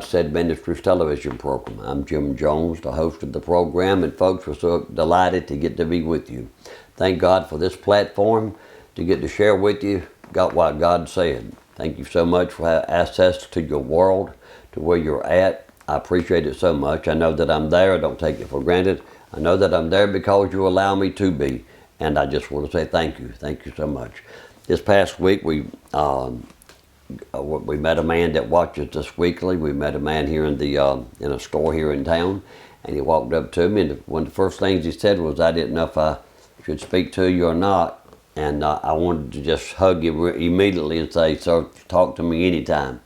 Said Ministries television program. I'm Jim Jones, the host of the program, and folks, we're so delighted to get to be with you. Thank God for this platform to get to share with you what God said. Thank you so much for access to your world, to where you're at. I appreciate it so much. I know that I'm there. I don't take it for granted. I know that I'm there because you allow me to be, and I just want to say thank you. Thank you so much. This past week, we met a man that watches us weekly. We met a man here in a store here in town, and he walked up to me, and one of the first things he said was, I didn't know if I should speak to you or not, and I wanted to just hug him immediately and say, sir, talk to me anytime.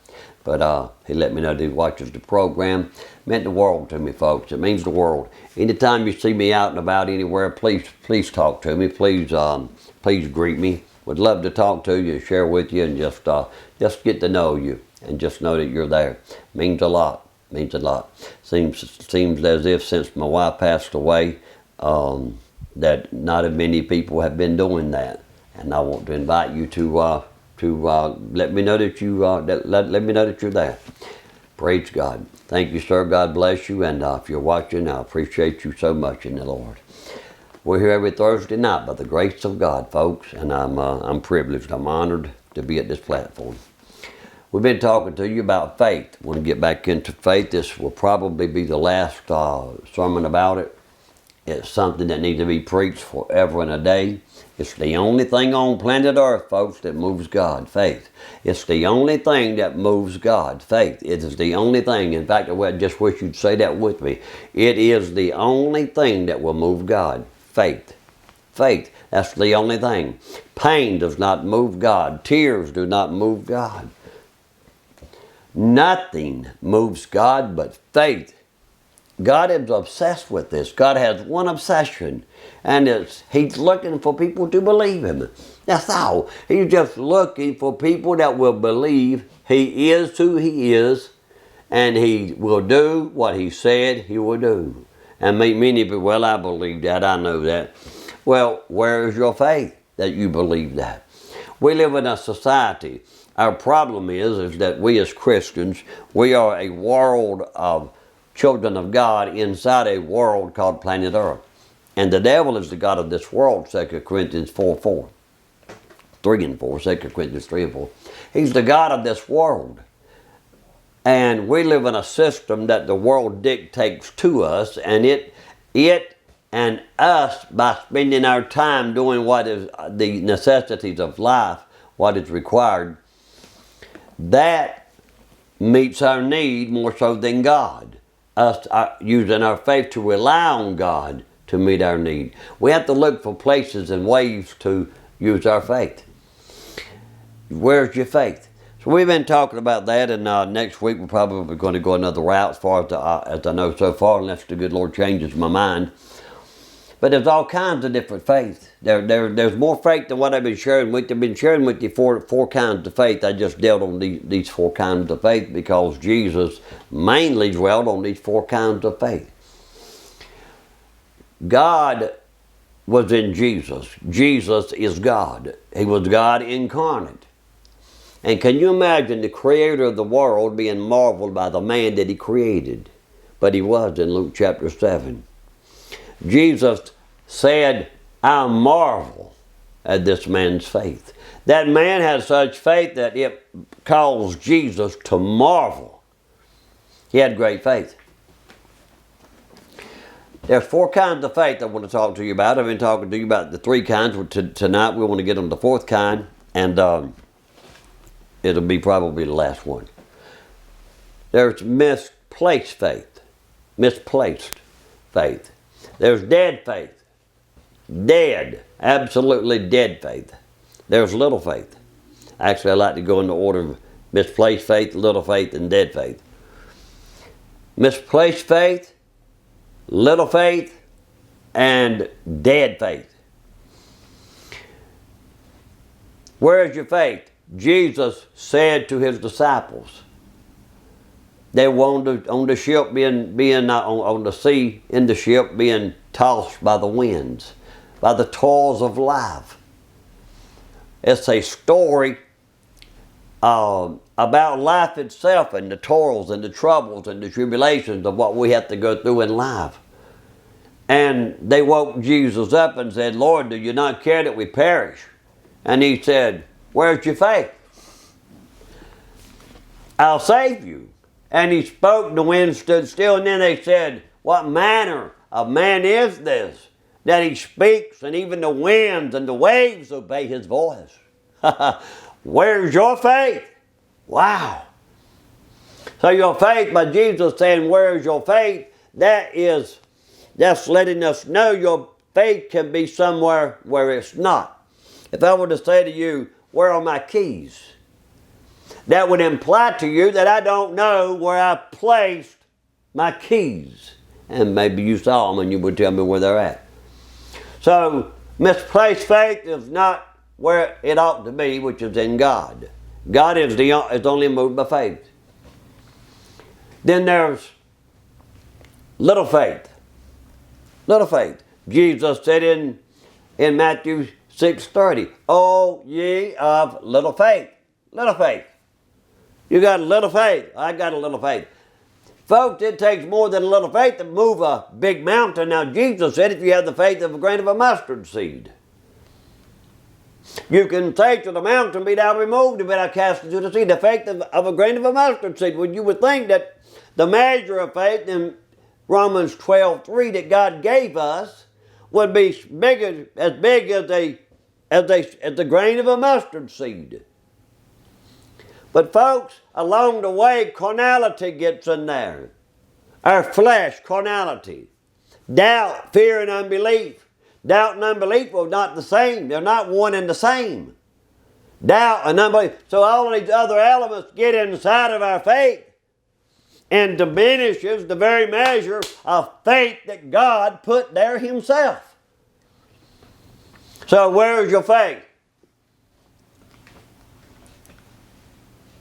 But he let me know that he watches the program. It meant the world to me, folks. It means the world. Anytime you see me out and about anywhere, please talk to me. Please greet me. Would love to talk to you, share with you, and just get to know you, and just know that you're there. Means a lot. Means a lot. Seems as if since my wife passed away, that not as many people have been doing that. And I want to invite you to let me know that let me know that you're there. Praise God. Thank you, sir. God bless you. And if you're watching, I appreciate you so much in the Lord. We're here every Thursday night by the grace of God, folks, and I'm privileged. I'm honored to be at this platform. We've been talking to you about faith. I want to get back into faith. This will probably be the last sermon about it. It's something that needs to be preached forever and a day. It's the only thing on planet Earth, folks, that moves God, faith. It's the only thing that moves God, faith. It is the only thing. In fact, I just wish you'd say that with me. It is the only thing that will move God. Faith. Faith. That's the only thing. Pain does not move God. Tears do not move God. Nothing moves God but faith. God is obsessed with this. God has one obsession, and He's looking for people to believe Him. That's all. He's just looking for people that will believe He is who He is, and He will do what He said He will do. And many people, well, I believe that, I know that. Well, where is your faith that you believe that? We live in a society. Our problem is that we as Christians, we are a world of children of God inside a world called planet Earth. And the devil is the God of this world, 2 Corinthians 4:4. 3 and 4, 2 Corinthians 3 and 4. He's the God of this world. And we live in a system that the world dictates to us, and it and us, by spending our time doing what is the necessities of life, what is required, that meets our need more so than God. Us using our faith to rely on God to meet our need. We have to look for places and ways to use our faith. Where's your faith? So we've been talking about that, and next week we're probably going to go another route as far as I know so far, unless the good Lord changes my mind. But there's all kinds of different faiths. There's more faith than what I've been sharing with you. I've been sharing with you four kinds of faith. I just dealt on these four kinds of faith because Jesus mainly dwelled on these four kinds of faith. God was in Jesus. Jesus is God. He was God incarnate. And can you imagine the creator of the world being marveled by the man that He created? But He was in Luke chapter 7. Jesus said, I marvel at this man's faith. That man had such faith that it caused Jesus to marvel. He had great faith. There's four kinds of faith I want to talk to you about. I've been talking to you about the three kinds. Tonight we want to get on the fourth kind, and it'll be probably the last one. There's misplaced faith. Misplaced faith. There's dead faith. Dead. Absolutely dead faith. There's little faith. Actually, I like to go in the order of misplaced faith, little faith, and dead faith. Misplaced faith, little faith, and dead faith. Where is your faith? Jesus said to His disciples, they were on the ship on the sea, in the ship, being tossed by the winds, by the toils of life. It's a story about life itself and the toils and the troubles and the tribulations of what we have to go through in life. And they woke Jesus up and said, Lord, do you not care that we perish? And he said, where's your faith? I'll save you. And he spoke, and the wind stood still. And then they said, what manner of man is this, that he speaks, and even the winds and the waves obey his voice? Where's your faith? Wow. So your faith, by Jesus saying, where's your faith? That's letting us know your faith can be somewhere where it's not. If I were to say to you, where are my keys? That would imply to you that I don't know where I placed my keys. And maybe you saw them and you would tell me where they're at. So misplaced faith is not where it ought to be, which is in God. God is only moved by faith. Then there's little faith. Little faith. Jesus said in Matthew 6:30, "O ye of little faith." Little faith. You got a little faith. I got a little faith. Folks, it takes more than a little faith to move a big mountain. Now, Jesus said if you have the faith of a grain of a mustard seed, you can say to the mountain, be thou removed, and be thou cast into the sea. The faith of a grain of a mustard seed. Well, you would think that the measure of faith in Romans 12:3 that God gave us would be as big as the grain of a mustard seed. But folks, along the way, carnality gets in there. Our flesh, carnality. Doubt, fear, and unbelief. Doubt and unbelief are not the same. They're not one and the same. Doubt and unbelief. So all of these other elements get inside of our faith and diminishes the very measure of faith that God put there himself. So where is your faith?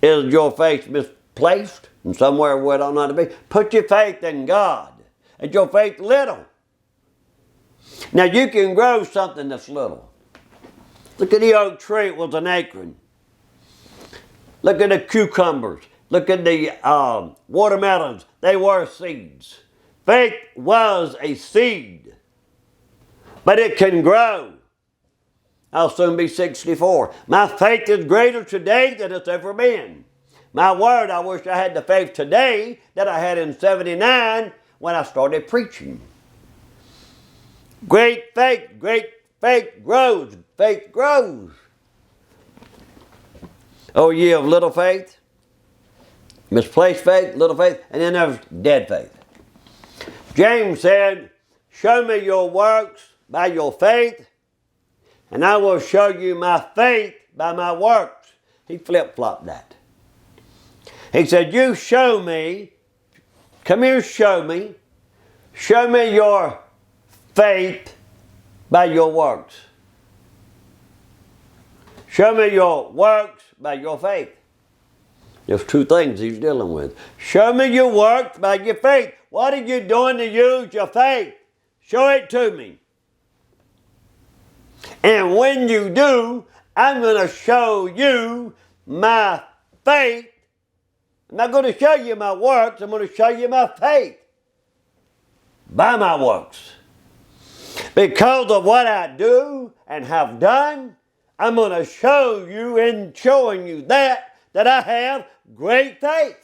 Is your faith misplaced and somewhere where it ought not to be? Put your faith in God. Is your faith little? Now you can grow something that's little. Look at the oak tree, it was an acorn. Look at the cucumbers. Look at the watermelons. They were seeds. Faith was a seed, but it can grow. I'll soon be 64. My faith is greater today than it's ever been. My word, I wish I had the faith today that I had in 79 when I started preaching. Great faith grows. Faith grows. Oh, ye of little faith. Misplaced faith, little faith, and then there's dead faith. James said, show me your works by your faith, and I will show you my faith by my works. He flip-flopped that. He said, you show me, come here, show me your faith by your works. Show me your works by your faith. There's two things he's dealing with. Show me your works by your faith. What are you doing to use your faith? Show it to me. And when you do, I'm going to show you my faith. I'm not going to show you my works. I'm going to show you my faith by my works. Because of what I do and have done, I'm going to show you in showing you that I have great faith.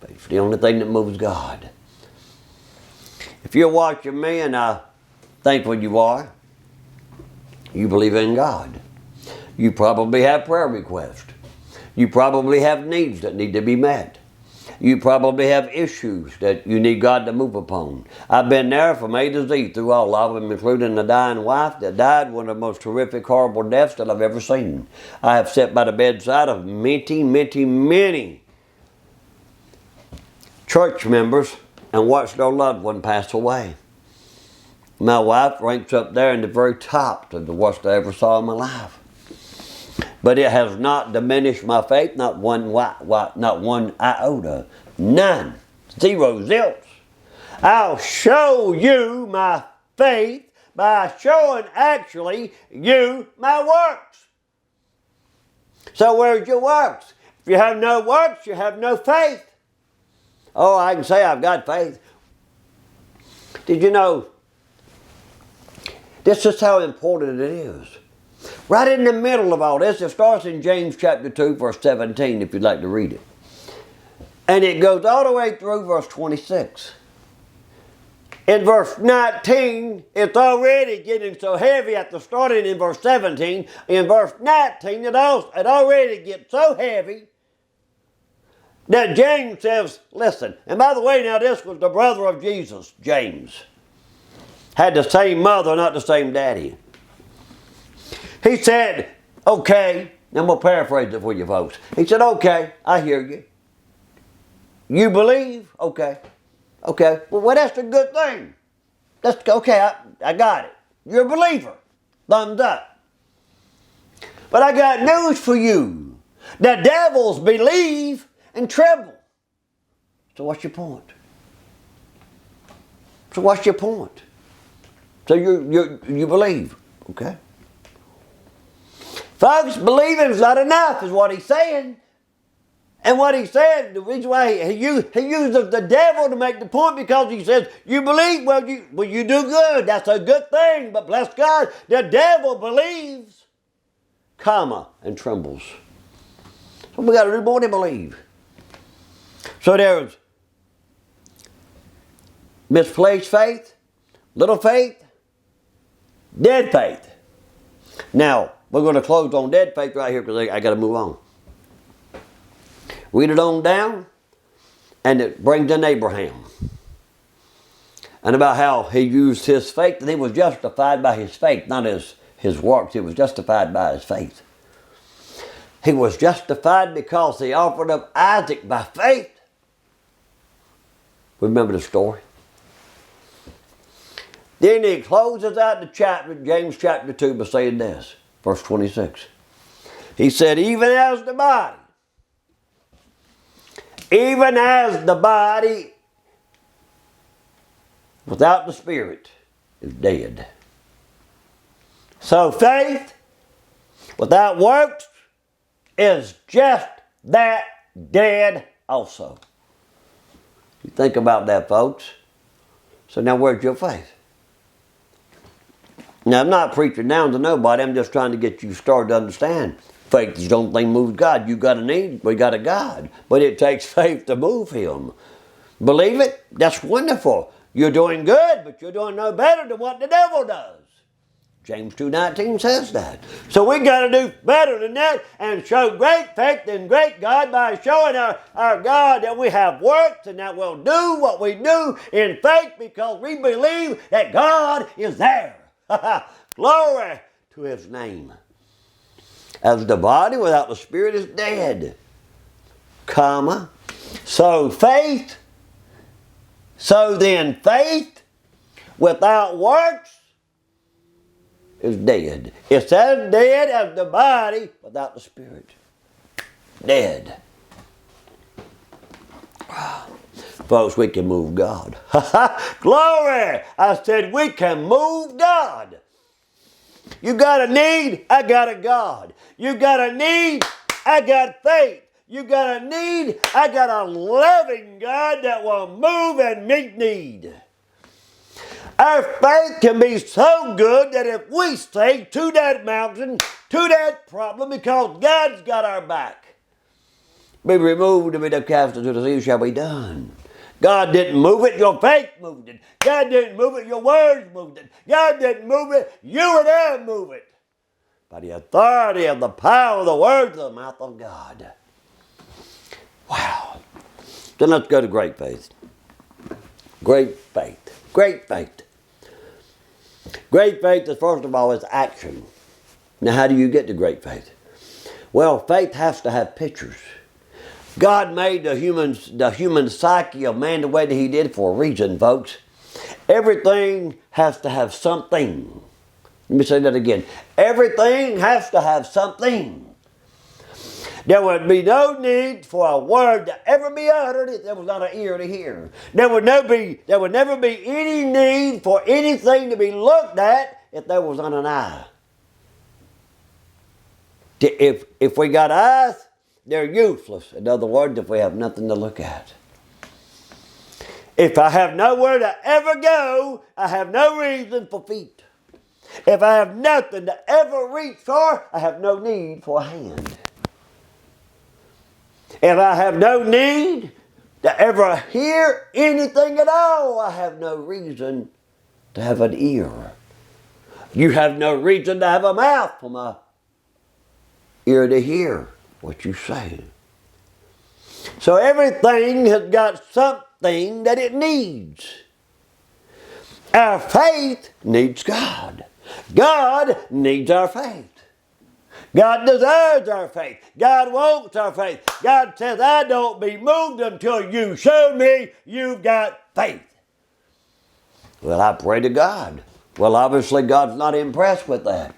Faith's the only thing that moves God. If you're watching me, and I thankful you are, you believe in God. You probably have prayer requests. You probably have needs that need to be met. You probably have issues that you need God to move upon. I've been there from A to Z through all of them, including the dying wife that died one of the most horrific, horrible deaths that I've ever seen. I have sat by the bedside of many church members and watched their loved one pass away. My wife ranks up there in the very top of the worst I ever saw in my life. But it has not diminished my faith, not one iota, none, zero, zilch. I'll show you my faith by showing actually you my works. So where's your works? If you have no works, you have no faith. Oh, I can say I've got faith. Did you know? This is how important it is. Right in the middle of all this, it starts in James chapter 2, verse 17, if you'd like to read it. And it goes all the way through verse 26. In verse 19, it's already getting so heavy after starting in verse 17. In verse 19, it already gets so heavy that James says, listen, and by the way, now this was the brother of Jesus, James. Had the same mother, not the same daddy. He said, okay, and we'll paraphrase it for you folks. He said, okay, I hear you. You believe? Okay. Okay, well that's a good thing. That's okay, I got it. You're a believer. Thumbs up. But I got news for you. The devils believe and tremble. So what's your point? So what's your point? So you believe, okay? Folks, believing's not enough is what he's saying. And what he said, the reason why he uses the devil to make the point, because he says, you believe, well you do good. That's a good thing. But bless God, the devil believes, and trembles. So we got to do more than believe. So there's misplaced faith, little faith, dead faith. Now, we're going to close on dead faith right here because I got to move on. Read it on down, and it brings in Abraham. And about how he used his faith, and he was justified by his faith, not his works. He was justified by his faith. He was justified because he offered up Isaac by faith. Remember the story? Then he closes out the chapter, James chapter 2, by saying this, verse 26. He said, even as the body without the spirit is dead. So faith without works is just that, dead also. You think about that, folks. So now where's your faith? Now, I'm not preaching down to nobody. I'm just trying to get you started to understand. Faith is the only thing that moves God. You got a need, we got a God. But it takes faith to move Him. Believe it? That's wonderful. You're doing good, but you're doing no better than what the devil does. James 2:19 says that. So we got to do better than that and show great faith in great God by showing our God that we have works and that we'll do what we do in faith because we believe that God is there. Glory to His name. As the body without the spirit is dead, so then faith without works is dead. It's as dead as the body without the spirit. Dead. Folks, we can move God. Glory! I said we can move God. You got a need, I got a God. You got a need, I got faith. You got a need, I got a loving God that will move and meet need. Our faith can be so good that if we stay to that mountain, to that problem, because God's got our back, be removed and be cast into the sea shall be done. God didn't move it, your faith moved it. God didn't move it, your words moved it. God didn't move it, you and I move it. By the authority of the power of the words of the mouth of God. Wow. Then let's go to great faith. Great faith. Great faith. Great faith is, first of all, is action. Now, how do you get to great faith? Well, faith has to have pictures. God made the human psyche of man the way that He did for a reason, folks. Everything has to have something. Let me say that again. Everything has to have something. There would be no need for a word to ever be uttered if there was not an ear to hear. There would never be any need for anything to be looked at if there was not an eye. If we got eyes, they're useless. In other words, if we have nothing to look at. If I have nowhere to ever go, I have no reason for feet. If I have nothing to ever reach for, I have no need for a hand. If I have no need to ever hear anything at all, I have no reason to have an ear. You have no reason to have a mouth for my ear to hear what you say. So everything has got something that it needs. Our faith needs God. God needs our faith. God desires our faith. God wants our faith. God says, I don't be moved until you show me you've got faith. Well, I pray to God. Well, obviously God's not impressed with that.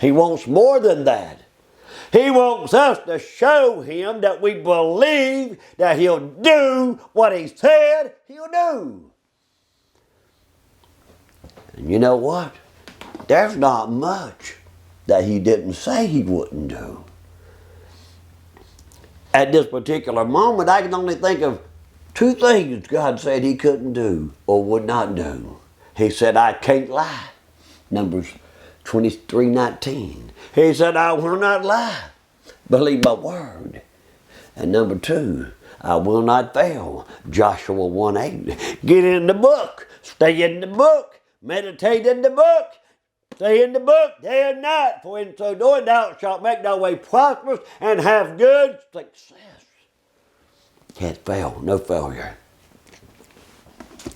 He wants more than that. He wants us to show Him that we believe that He'll do what He said He'll do. And you know what? There's not much that He didn't say He wouldn't do. At this particular moment, I can only think of two things God said He couldn't do or would not do. He said, I can't lie. Numbers 23:19. He said, I will not lie. Believe my word. And number two, I will not fail. Joshua 1:8. Get in the book. Stay in the book. Meditate in the book. Stay in the book day and night. For in so doing thou shalt make thy way prosperous and have good success. Can't fail. No failure.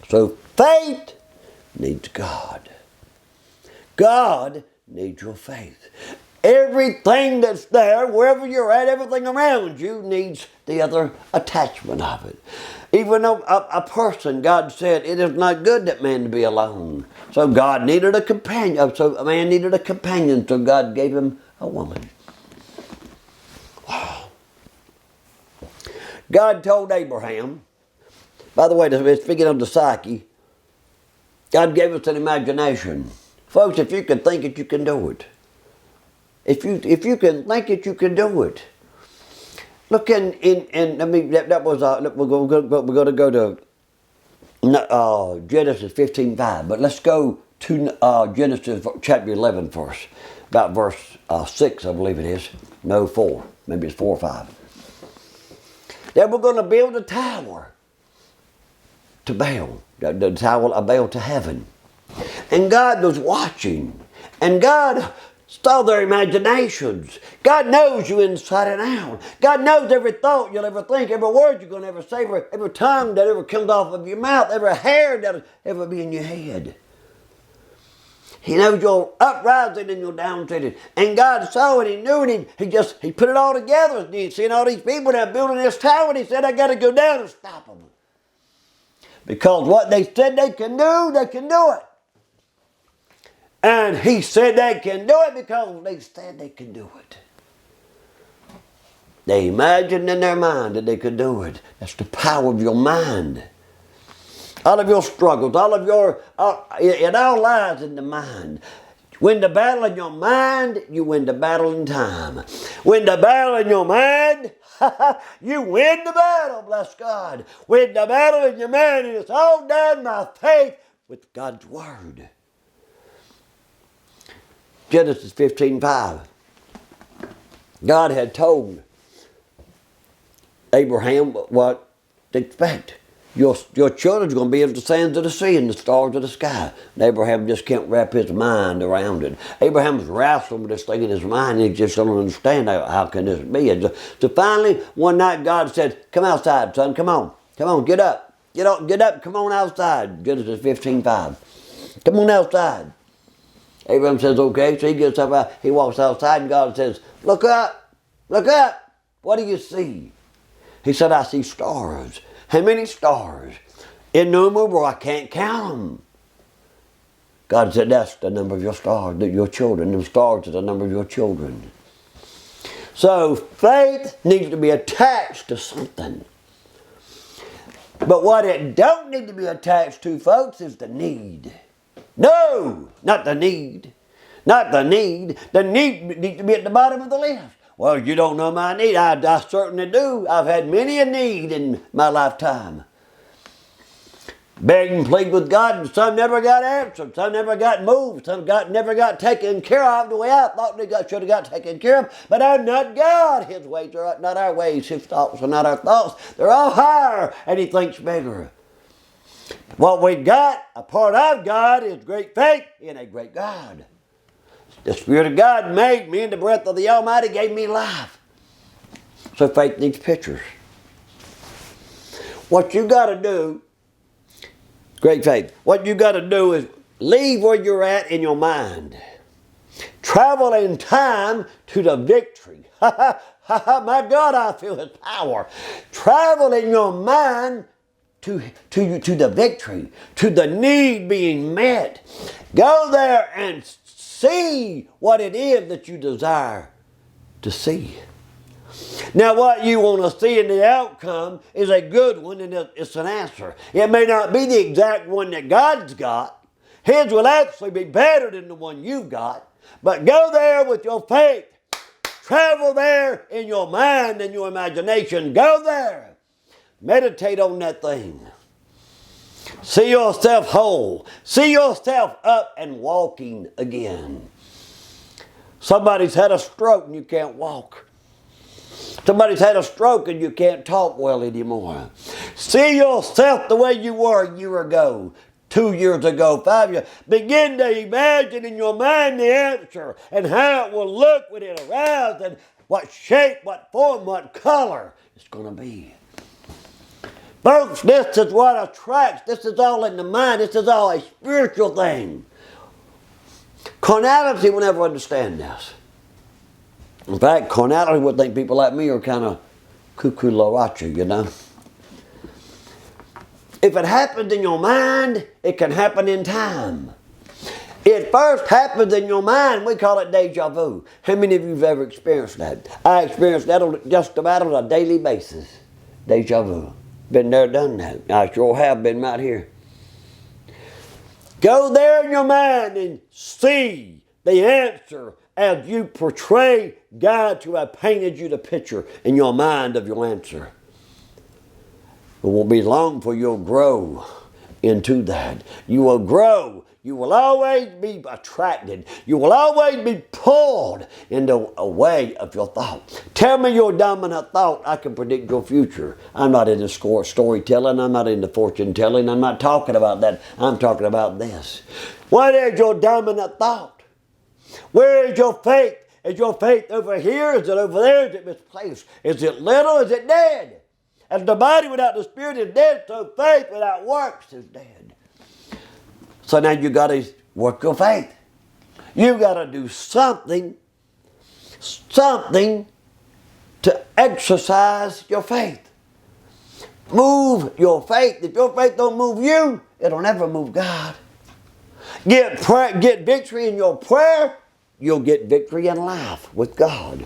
So faith needs God. God needs your faith. Everything that's there, wherever you're at, everything around you needs the other attachment of it. Even though a person, God said, it is not good that man to be alone. So God needed a companion. So a man needed a companion, so God gave him a woman. Wow. God told Abraham, by the way, speaking of the psyche, God gave us an imagination. Folks, if you can think it, you can do it. If you can think it, you can do it. Look we're going to go to Genesis 15:5, but let's go to Genesis chapter 11 first, about verse 6, I believe it is. No, 4. Maybe it's 4 or 5. Then we're going to build a tower to Baal, the tower of Baal to heaven. And God was watching, and God saw their imaginations. God knows you inside and out. God knows every thought you'll ever think, every word you're going to ever say, every tongue that ever comes off of your mouth, every hair that'll ever be in your head. He knows your uprising and your downsitting. And God saw it, He knew it, He put it all together. And He's seeing all these people that are building this tower, and He said, I got to go down and stop them. Because what they said they can do it. And He said they can do it because they said they can do it. They imagined in their mind that they could do it. That's the power of your mind. All of your struggles, it all lies in the mind. Win the battle in your mind, you win the battle in time. Win the battle in your mind, you win the battle, bless God. Win the battle in your mind, and it's all done by faith with God's Word. Genesis 15:5. God had told Abraham what to expect. Your children's going to be as the sands of the sea and the stars of the sky. And Abraham just can't wrap his mind around it. Abraham's wrestling with this thing in his mind. He just don't understand how can this be. And so finally, one night God said, come outside, son, come on. Come on, get up. Get up, come on outside. Genesis 15:5. Come on outside. Abraham says, okay. So he gets up, he walks outside, and God says, look up. What do you see? He said, I see stars. How many stars? Innumerable, I can't count them. God said, that's the number of your stars, your children. Them stars are the number of your children. So faith needs to be attached to something. But what it don't need to be attached to, folks, is the need. No, not the need. Not the need. The need needs to be at the bottom of the list. Well, you don't know my need. I certainly do. I've had many a need in my lifetime. Begged and plead with God, and some never got answered. Some never got moved. Some never got taken care of the way I thought they should have got taken care of. But I'm not God. His ways are not our ways. His thoughts are not our thoughts. They're all higher, and He thinks bigger. What we got, a part of God, is great faith in a great God. The Spirit of God made me, and the breath of the Almighty gave me life. So faith needs pictures. What you got to do, great faith, what you got to do is leave where you're at in your mind. Travel in time to the victory. My God, I feel His power. Travel in your mind to the victory, to the need being met. Go there and see what it is that you desire to see. Now, what you want to see in the outcome is a good one, and it's an answer. It may not be the exact one that God's got. His will actually be better than the one you've got. But go there with your faith. Travel there in your mind and your imagination. Go there. Meditate on that thing. See yourself whole. See yourself up and walking again. Somebody's had a stroke and you can't walk. Somebody's had a stroke and you can't talk well anymore. See yourself the way you were a year ago, 2 years ago, 5 years. Begin to imagine in your mind the answer and how it will look when it arrives, and what shape, what form, what color it's going to be. Folks, this is what attracts. This is all in the mind. This is all a spiritual thing. Carnality will never understand this. In fact, carnality would think people like me are kind of cuckoo laracha, you know. If it happens in your mind, it can happen in time. It first happens in your mind. We call it deja vu. How many of you have ever experienced that? I experience that just about on a daily basis. Deja vu. Been there, done that. I sure have been right here. Go there in your mind and see the answer as you portray God to have painted you the picture in your mind of your answer. It won't be long for you'll grow into that. You will grow. You will always be attracted. You will always be pulled into a way of your thought. Tell me your dominant thought. I can predict your future. I'm not into storytelling. I'm not into fortune telling. I'm not talking about that. I'm talking about this. What is your dominant thought? Where is your faith? Is your faith over here? Is it over there? Is it misplaced? Is it little? Is it dead? As the body without the spirit is dead, so faith without works is dead. So now you got to work your faith. You got to do something to exercise your faith. Move your faith. If your faith don't move you, it'll never move God. Get victory in your prayer, you'll get victory in life with God.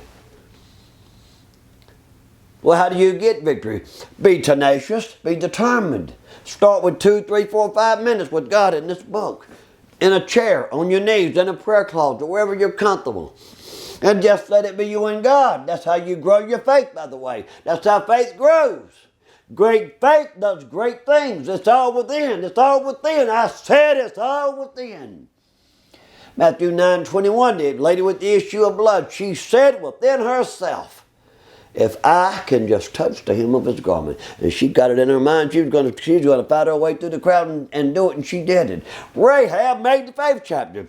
Well, how do you get victory? Be tenacious, be determined. Start with 2, 3, 4, 5 minutes with God in this book. In a chair, on your knees, in a prayer closet, wherever you're comfortable. And just let it be you and God. That's how you grow your faith, by the way. That's how faith grows. Great faith does great things. It's all within. It's all within. I said it's all within. Matthew 9:21, the lady with the issue of blood, she said within herself, if I can just touch the hem of his garment. And she got it in her mind. She was going to fight her way through the crowd and do it, and she did it. Rahab made the 5th chapter.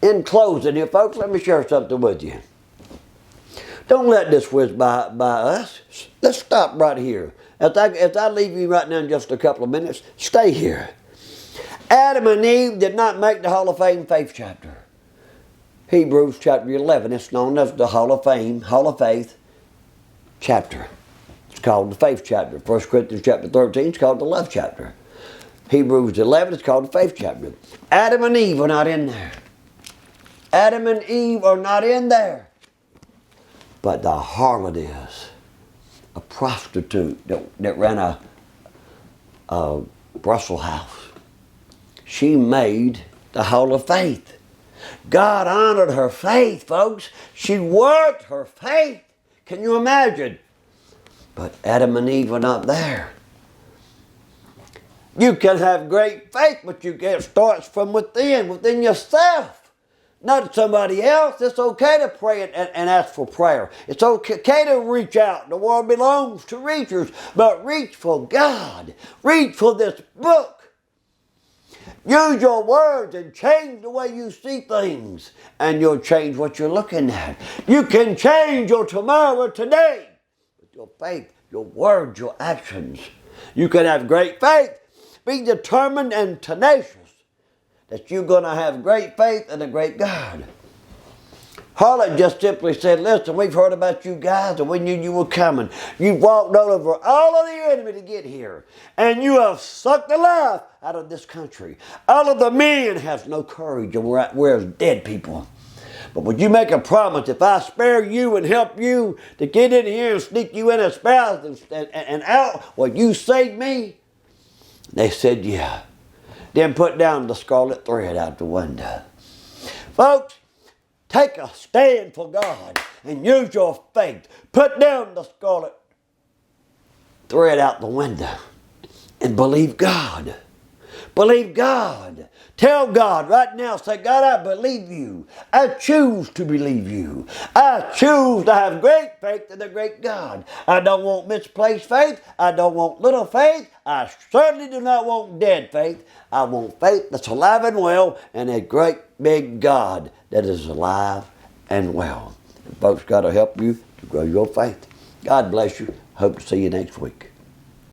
In closing here, folks, let me share something with you. Don't let this whiz by us. Let's stop right here. As I leave you right now in just a couple of minutes, stay here. Adam and Eve did not make the Hall of Fame 5th chapter. Hebrews chapter 11. It's known as the Hall of Fame, Hall of Faith chapter. It's called the 5th chapter. 1 Corinthians chapter 13 is called the love chapter. Hebrews 11 is called the 5th chapter. Adam and Eve are not in there. Adam and Eve are not in there. But the harlot is. A prostitute that ran a Brussels house. She made the Hall of Faith. God honored her faith, folks. She worked her faith. Can you imagine? But Adam and Eve were not there. You can have great faith, but it starts from within yourself. Not somebody else. It's okay to pray and ask for prayer. It's okay to reach out. The world belongs to reachers, but reach for God. Reach for this book. Use your words and change the way you see things, and you'll change what you're looking at. You can change your tomorrow today with your faith, your words, your actions. You can have great faith. Be determined and tenacious that you're going to have great faith in a great God. Harlot just simply said, listen, we've heard about you guys and we knew you were coming. You walked all over all of the enemy to get here. And you have sucked the life out of this country. All of the men have no courage and we're as dead people. But would you make a promise, if I spare you and help you to get in here and sneak you in as spouse and out, will you save me? They said, yeah. Then put down the scarlet thread out the window. Folks, take a stand for God and use your faith. Put down the scarlet thread out the window and believe God. Believe God. Tell God right now, say, God, I believe you. I choose to believe you. I choose to have great faith in the great God. I don't want misplaced faith. I don't want little faith. I certainly do not want dead faith. I want faith that's alive and well and a great big God that is alive and well. And folks, God will help you to grow your faith. God bless you. Hope to see you next week.